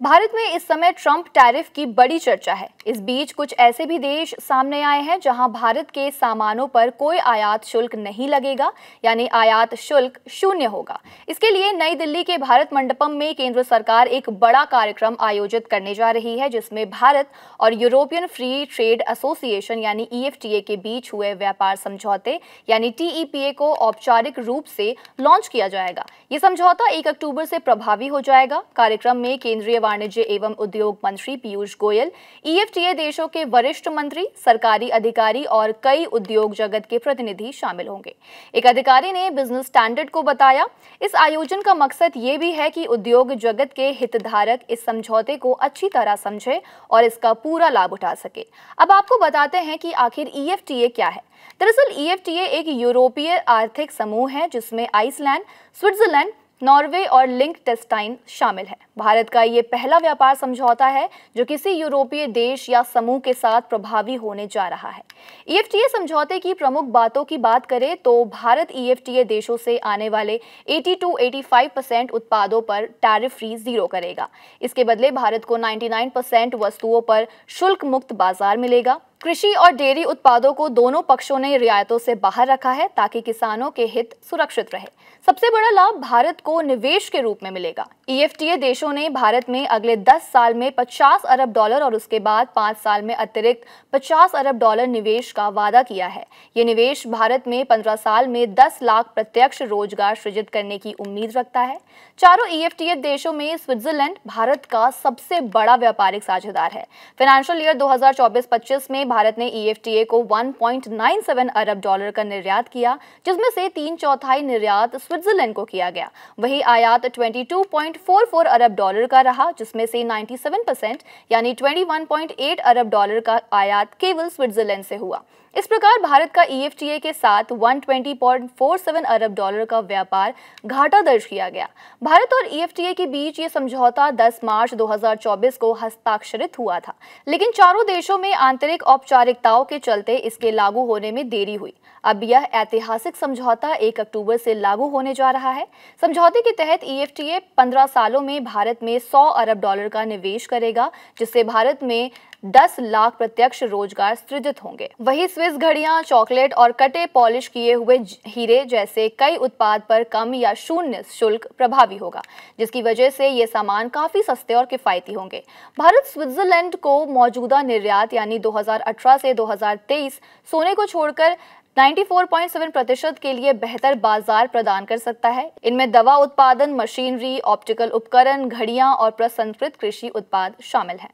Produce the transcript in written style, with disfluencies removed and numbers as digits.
भारत में इस समय ट्रंप टैरिफ की बड़ी चर्चा है। इस बीच कुछ ऐसे भी देश सामने आए हैं जहां भारत के सामानों पर कोई आयात शुल्क नहीं लगेगा, यानी आयात शुल्क शून्य होगा। इसके लिए नई दिल्ली के भारत मंडपम में केंद्र सरकार एक बड़ा कार्यक्रम आयोजित करने जा रही है, जिसमें भारत और यूरोपियन फ्री ट्रेड एसोसिएशन यानी EFTA के बीच हुए व्यापार समझौते यानी TEPA को औपचारिक रूप से लॉन्च किया जाएगा। ये समझौता 1 अक्टूबर से प्रभावी हो जाएगा। कार्यक्रम में केंद्रीय वाणिज्य एवं उद्योग मंत्री पीयूष गोयल, EFTA देशों के वरिष्ठ मंत्री, सरकारी अधिकारी और कई उद्योग जगत के प्रतिनिधि शामिल होंगे। एक अधिकारी ने बिजनेस स्टैंडर्ड को बताया, इस आयोजन का मकसद ये भी है कि उद्योग जगत के हितधारक इस समझौते को अच्छी तरह समझे और इसका पूरा लाभ उठा सके। अब आपको बताते हैं कि आखिर EFTA क्या है। दरअसल EFTA एक यूरोपीय आर्थिक समूह है जिसमें आइसलैंड, स्विट्जरलैंड, नॉर्वे और लिंक्टेनस्टाइन शामिल है। भारत का ये पहला व्यापार समझौता है जो किसी यूरोपीय देश या समूह के साथ प्रभावी होने जा रहा है। EFTA समझौते की प्रमुख बातों की बात करें तो भारत EFTA देशों से आने वाले 80-85% उत्पादों पर टैरिफ फ्री जीरो करेगा। इसके बदले भारत को 99% वस्तुओं पर शुल्क मुक्त बाजार मिलेगा। कृषि और डेयरी उत्पादों को दोनों पक्षों ने रियायतों से बाहर रखा है ताकि किसानों के हित सुरक्षित रहे। सबसे बड़ा लाभ भारत को निवेश के रूप में मिलेगा। EFTA देशों ने भारत में अगले 10 साल में $50 अरब और उसके बाद 5 साल में अतिरिक्त $50 अरब निवेश का वादा किया है। ये निवेश भारत में 15 साल में 10 लाख प्रत्यक्ष रोजगार सृजित करने की उम्मीद रखता है। चारों EFTA देशों में स्विट्जरलैंड भारत का सबसे बड़ा व्यापारिक साझेदार है। फाइनेंशियल ईयर 2024-25 में भारत ने EFTA को $1.97 अरब का निर्यात किया, जिसमें से 3/4 निर्यात स्विट्जरलैंड को किया गया। वही आयात $22.44 अरब का रहा, जिसमें से 97% यानी $21.8 अरब का आयात केवल स्विट्जरलैंड से हुआ। इस प्रकार भारत का EFTA के साथ $120.47 अरब का व्यापार घाटा दर्ज किया गया। भारत और EFTA के बीच ये समझौता 10 मार्च 2024 को हस्ताक्षरित हुआ था, लेकिन चारों देशों में आंतरिक औपचारिकताओं के चलते इसके लागू होने में देरी हुई। अब यह ऐतिहासिक समझौता 1 अक्टूबर से लागू होने जा रहा है। समझौते के तहत EFTA 15 सालों में भारत में $100 अरब का निवेश करेगा, जिससे भारत में 10 लाख प्रत्यक्ष रोजगार सृजित होंगे। वही स्विस घड़ियां, चॉकलेट और कटे पॉलिश किए हुए हीरे जैसे कई उत्पाद पर कम या शून्य शुल्क प्रभावी होगा, जिसकी वजह से ये सामान काफी सस्ते और किफायती होंगे। भारत स्विट्जरलैंड को मौजूदा निर्यात यानी 2018 से 2023 सोने को छोड़कर 94.7% के लिए बेहतर बाजार प्रदान कर सकता है। इनमें दवा उत्पादन, मशीनरी, ऑप्टिकल उपकरण, घड़ियां और प्रसंस्कृत कृषि उत्पाद शामिल हैं।